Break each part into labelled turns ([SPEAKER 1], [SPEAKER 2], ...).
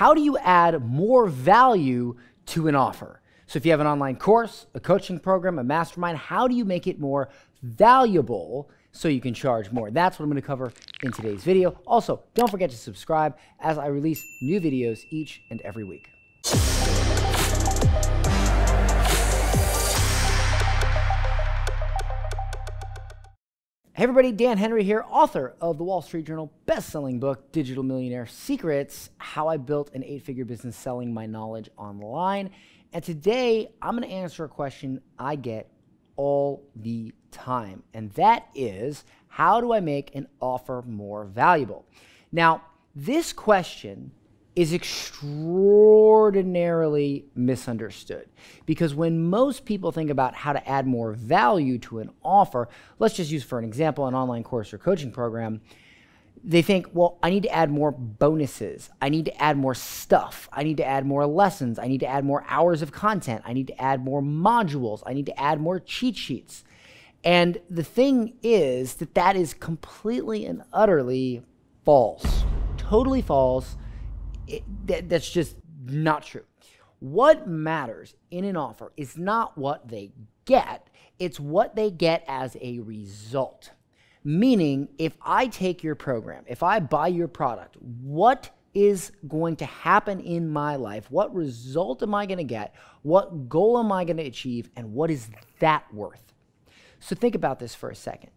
[SPEAKER 1] how do you add more value to an offer? So if you have an online course, a coaching program, a mastermind, how do you make it more valuable so you can charge more? That's what I'm going to cover in today's video. Also, don't forget to subscribe as I release new videos each and every week. Hey everybody, Dan Henry here, author of the Wall Street Journal best-selling book, Digital Millionaire Secrets, How I Built an 8-Figure Business Selling My Knowledge Online. And today, I'm going to answer a question I get all the time, and that is, how do I make an offer more valuable? Now, this question is extraordinarily misunderstood, because when most people think about how to add more value to an offer, let's just use for an example an online course or coaching program, they think, well, I need to add more bonuses, I need to add more stuff, I need to add more lessons, I need to add more hours of content, I need to add more modules, I need to add more cheat sheets. And the thing is that that is completely and utterly false, totally false. That's just not true. What matters in an offer is not what they get, it's what they get as a result. Meaning, if I take your program, if I buy your product, what is going to happen in my life? What result am I going to get? What goal am I going to achieve? And what is that worth? So think about this for a second.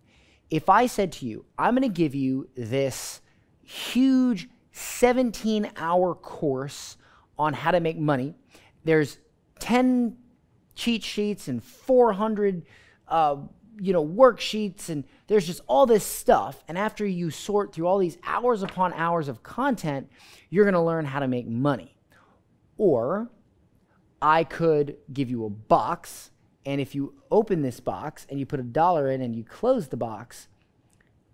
[SPEAKER 1] If I said to you, I'm going to give you this huge 17-hour course on how to make money. There's 10 cheat sheets and 400 worksheets, and there's just all this stuff. And after you sort through all these hours upon hours of content, you're going to learn how to make money. Or I could give you a box, and if you open this box and you put $1 in and you close the box,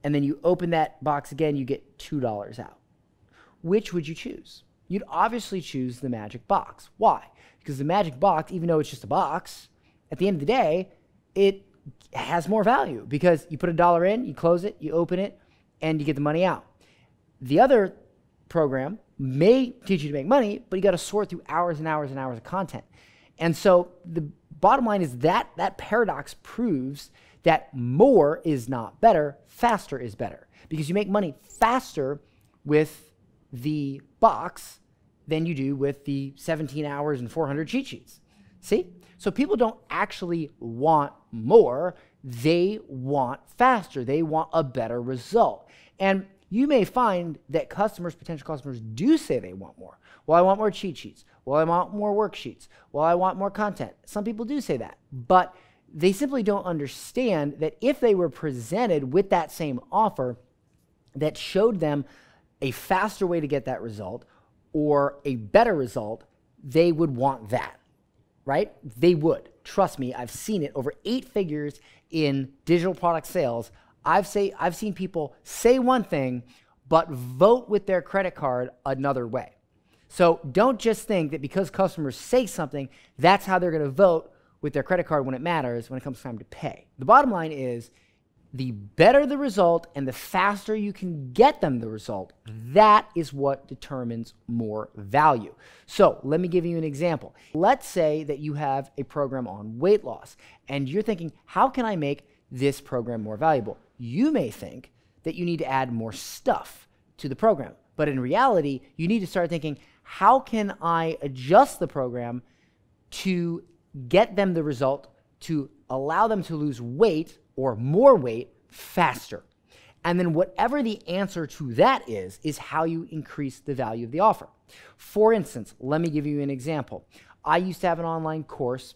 [SPEAKER 1] and then you open that box again, you get $2 out. Which would you choose? You'd obviously choose the magic box. Why? Because the magic box, even though it's just a box, at the end of the day, it has more value because you put $1 in, you close it, you open it, and you get the money out. The other program may teach you to make money, but you got to sort through hours and hours and hours of content. And so the bottom line is that paradox proves that more is not better, faster is better. Because you make money faster with the box than you do with the 17 hours and 400 cheat sheets. See? So people don't actually want more, they want faster, they want a better result. And you may find that potential customers do say they want more. Well, I want more cheat sheets. Well, I want more worksheets. Well, I want more content. Some people do say that, but they simply don't understand that if they were presented with that same offer that showed them a faster way to get that result or a better result, they would want that, right? They would. Trust me, I've seen it over 8 figures in digital product sales. I've seen people say one thing, but vote with their credit card another way. So don't just think that because customers say something, that's how they're going to vote with their credit card when it matters, when it comes time to pay. The bottom line is, the better the result and the faster you can get them the result, that is what determines more value. So let me give you an example. Let's say that you have a program on weight loss and you're thinking, how can I make this program more valuable? You may think that you need to add more stuff to the program, but in reality, you need to start thinking, how can I adjust the program to get them the result, to allow them to lose weight or more weight faster? And then whatever the answer to that is how you increase the value of the offer. For instance, let me give you an example. I used to have an online course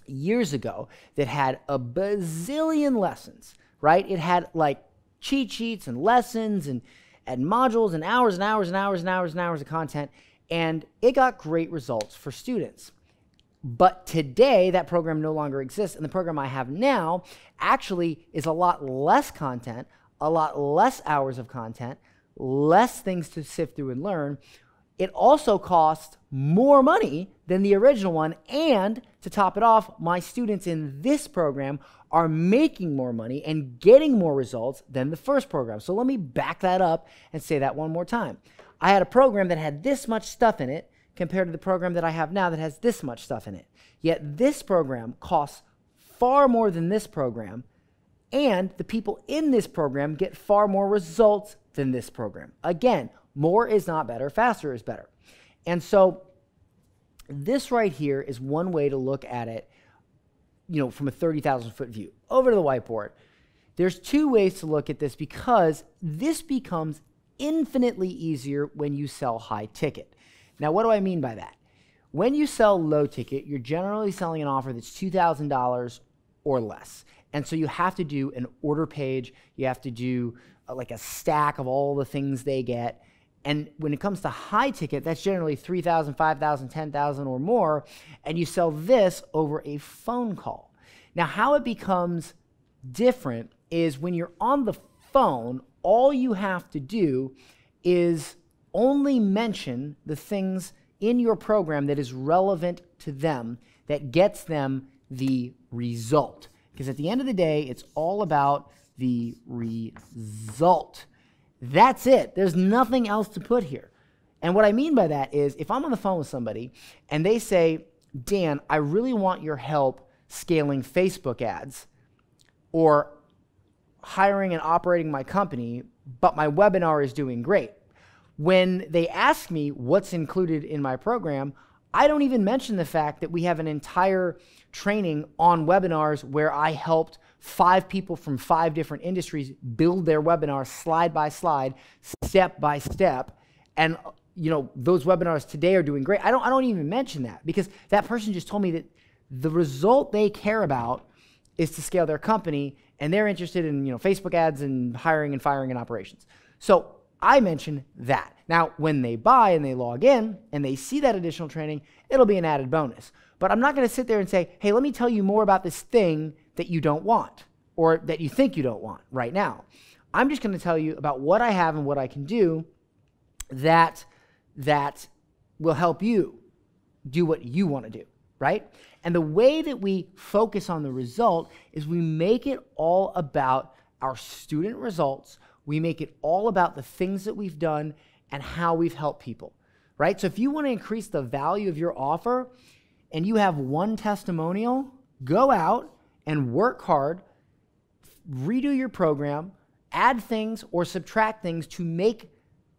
[SPEAKER 1] years ago that had a bazillion lessons, right? It had like cheat sheets and lessons and modules and hours and hours and hours and hours and hours of content, and it got great results for students. But today, that program no longer exists, and the program I have now actually is a lot less content, a lot less hours of content, less things to sift through and learn. It also costs more money than the original one, and to top it off, my students in this program are making more money and getting more results than the first program. So let me back that up and say that one more time. I had a program that had this much stuff in it compared to the program that I have now that has this much stuff in it. Yet this program costs far more than this program, and the people in this program get far more results than this program. Again, more is not better, faster is better. And so this right here is one way to look at it, from a 30,000-foot view. Over to the whiteboard. There's two ways to look at this because this becomes infinitely easier when you sell high ticket. Now, what do I mean by that? When you sell low ticket, you're generally selling an offer that's $2,000 or less. And so you have to do an order page. You have to do like a stack of all the things they get. And when it comes to high ticket, that's generally $3,000, $5,000, $10,000 or more. And you sell this over a phone call. Now, how it becomes different is when you're on the phone, all you have to do is only mention the things in your program that is relevant to them, that gets them the result. Because at the end of the day, it's all about the result. That's it. There's nothing else to put here. And what I mean by that is if I'm on the phone with somebody and they say, Dan, I really want your help scaling Facebook ads or hiring and operating my company, but my webinar is doing great. When they ask me what's included in my program, I don't even mention the fact that we have an entire training on webinars where I helped 5 people from 5 different industries build their webinars slide by slide, step by step. And those webinars today are doing great. I don't even mention that because that person just told me that the result they care about is to scale their company, and they're interested in Facebook ads and hiring and firing and operations. So I mention that. Now, when they buy and they log in and they see that additional training, it'll be an added bonus. But I'm not going to sit there and say, hey, let me tell you more about this thing that you don't want or that you think you don't want right now. I'm just going to tell you about what I have and what I can do that will help you do what you want to do, right? And the way that we focus on the result is we make it all about our student results. We make it all about the things that we've done and how we've helped people, right? So if you want to increase the value of your offer and you have one testimonial, go out and work hard, redo your program, add things or subtract things to make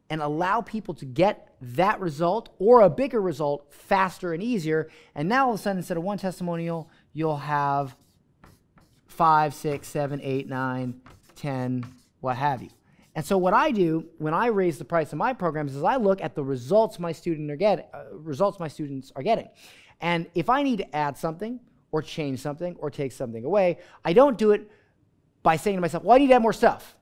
[SPEAKER 1] and allow people to get that result or a bigger result faster and easier. And now all of a sudden, instead of one testimonial, you'll have 5, 6, 7, 8, 9, 10, what have you. And so what I do when I raise the price of my programs is I look at the results my students are getting. And if I need to add something or change something or take something away, I don't do it by saying to myself, well, I need to add more stuff.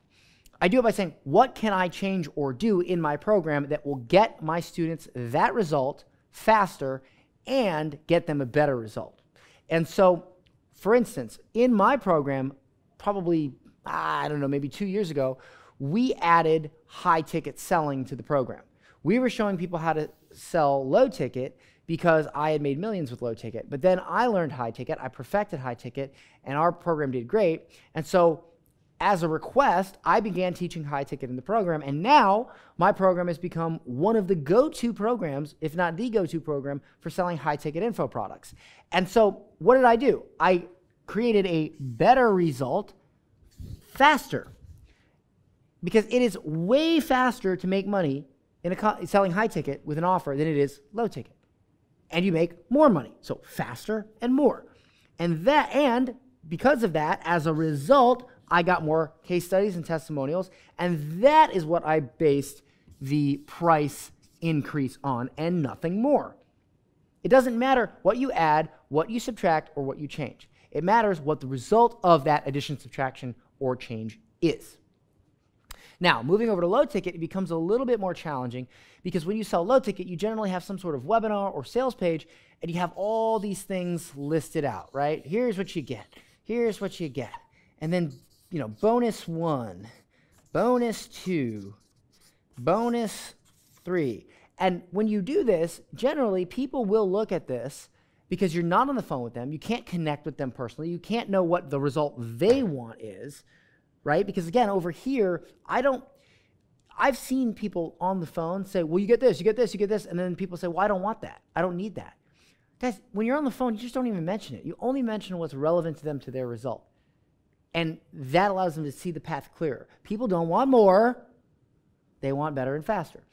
[SPEAKER 1] I do it by saying, what can I change or do in my program that will get my students that result faster and get them a better result? And so, for instance, in my program, probably, maybe 2 years ago, we added high ticket selling to the program. We were showing people how to sell low ticket because I had made millions with low ticket. But then I learned high ticket, I perfected high ticket, and our program did great. And so as a request, I began teaching high ticket in the program, and now my program has become one of the go-to programs, if not the go-to program, for selling high ticket info products. And so what did I do? I created a better result faster, because it is way faster to make money in selling high ticket with an offer than it is low ticket. And you make more money, so faster and more. And because of that, as a result, I got more case studies and testimonials, and that is what I based the price increase on and nothing more. It doesn't matter what you add, what you subtract, or what you change. It matters what the result of that addition, subtraction, or change is. Now, moving over to low ticket, it becomes a little bit more challenging because when you sell low ticket, you generally have some sort of webinar or sales page, and you have all these things listed out, right? Here's what you get. Here's what you get. And then, bonus 1, bonus 2, bonus 3. And when you do this, generally people will look at this because you're not on the phone with them. You can't connect with them personally. You can't know what the result they want is, right? Because again, over here, I've seen people on the phone say, well, you get this, you get this, you get this. And then people say, well, I don't want that. I don't need that. Guys, when you're on the phone, you just don't even mention it. You only mention what's relevant to them, to their result. And that allows them to see the path clearer. People don't want more. They want better and faster.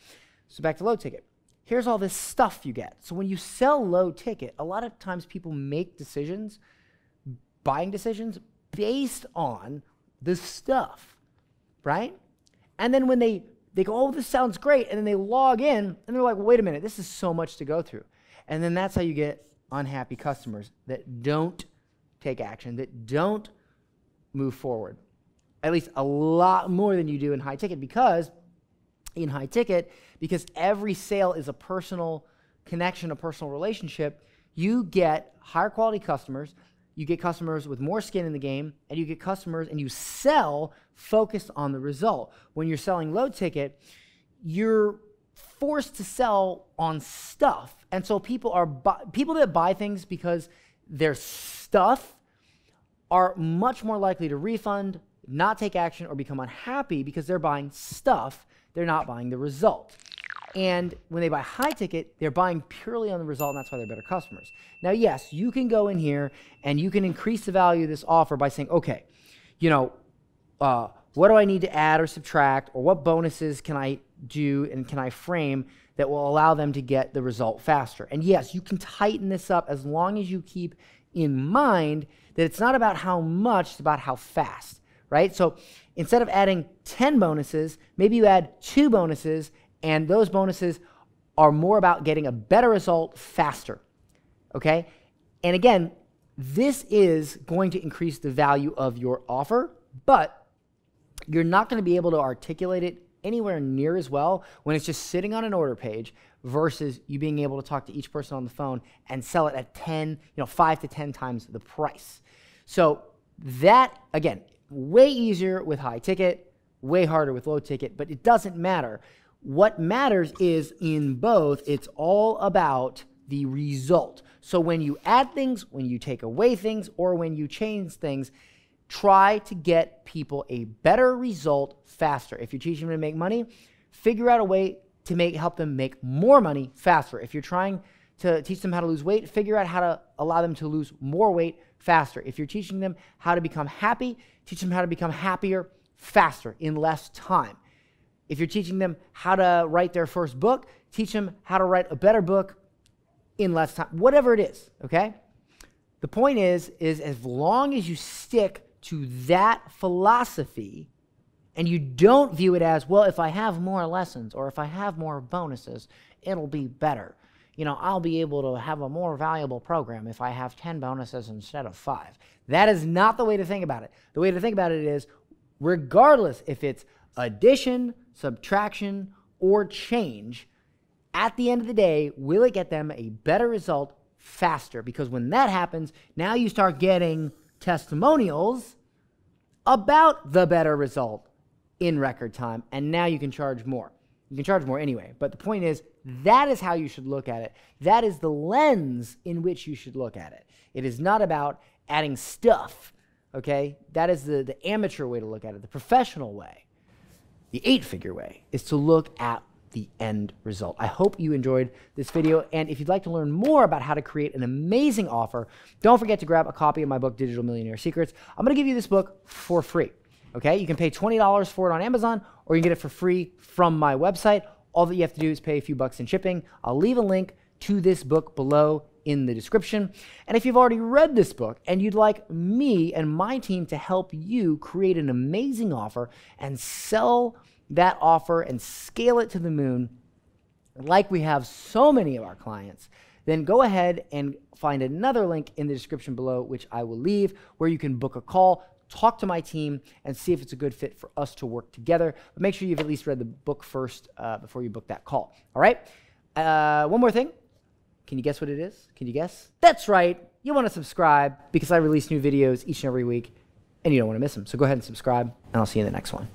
[SPEAKER 1] So back to low ticket. Here's all this stuff you get. So when you sell low ticket, a lot of times people make decisions, buying decisions, based on the stuff, right? And then when they go, oh, this sounds great, and then they log in, and they're like, well, wait a minute, this is so much to go through. And then that's how you get unhappy customers that don't take action, that don't move forward. At least a lot more than you do in high ticket, because in high ticket, because every sale is a personal connection, a personal relationship, you get higher quality customers, you get customers with more skin in the game, and you get customers and you sell focused on the result. When you're selling low ticket, you're forced to sell on stuff. And so people that buy things because their stuff are much more likely to refund, not take action, or become unhappy because they're buying stuff. They're not buying the result. And when they buy high ticket, they're buying purely on the result, and that's why they're better customers. Now, yes, you can go in here and you can increase the value of this offer by saying, okay, what do I need to add or subtract, or what bonuses can I do and can I frame that will allow them to get the result faster? And yes, you can tighten this up as long as you keep in mind that it's not about how much, it's about how fast, right? So instead of adding 10 bonuses, maybe you add 2 bonuses, and those bonuses are more about getting a better result faster, okay? And again, this is going to increase the value of your offer, but you're not going to be able to articulate it anywhere near as well when it's just sitting on an order page versus you being able to talk to each person on the phone and sell it at 5 to 10 times the price. So that, again, way easier with high ticket, way harder with low ticket, but it doesn't matter. What matters is in both, it's all about the result. So when you add things, when you take away things, or when you change things, try to get people a better result faster. If you're teaching them to make money, figure out a way to help them make more money faster. If you're trying to teach them how to lose weight, figure out how to allow them to lose more weight faster. If you're teaching them how to become happy, teach them how to become happier faster in less time. If you're teaching them how to write their first book, teach them how to write a better book in less time. Whatever it is, okay? The point is as long as you stick to that philosophy and you don't view it as, well, if I have more lessons or if I have more bonuses, it'll be better. I'll be able to have a more valuable program if I have 10 bonuses instead of 5. That is not the way to think about it. The way to think about it is, regardless if it's addition, subtraction, or change, at the end of the day, will it get them a better result faster? Because when that happens, now you start getting testimonials about the better result in record time, and now you can charge more. You can charge more anyway, but the point is, that is how you should look at it. That is the lens in which you should look at it. It is not about adding stuff, okay? That is the amateur way to look at it. The professional way, the 8-figure way, is to look at the end result. I hope you enjoyed this video, and if you'd like to learn more about how to create an amazing offer, don't forget to grab a copy of my book, Digital Millionaire Secrets. I'm going to give you this book for free, okay? You can pay $20 for it on Amazon, or you can get it for free from my website. All that you have to do is pay a few bucks in shipping. I'll leave a link to this book below in the description. And if you've already read this book and you'd like me and my team to help you create an amazing offer and sell that offer and scale it to the moon, like we have so many of our clients, then go ahead and find another link in the description below, which I will leave, where you can book a call, talk to my team, and see if it's a good fit for us to work together. But make sure you've at least read the book first before you book that call. All right? One more thing. Can you guess what it is? Can you guess? That's right. You want to subscribe because I release new videos each and every week, and you don't want to miss them. So go ahead and subscribe, and I'll see you in the next one.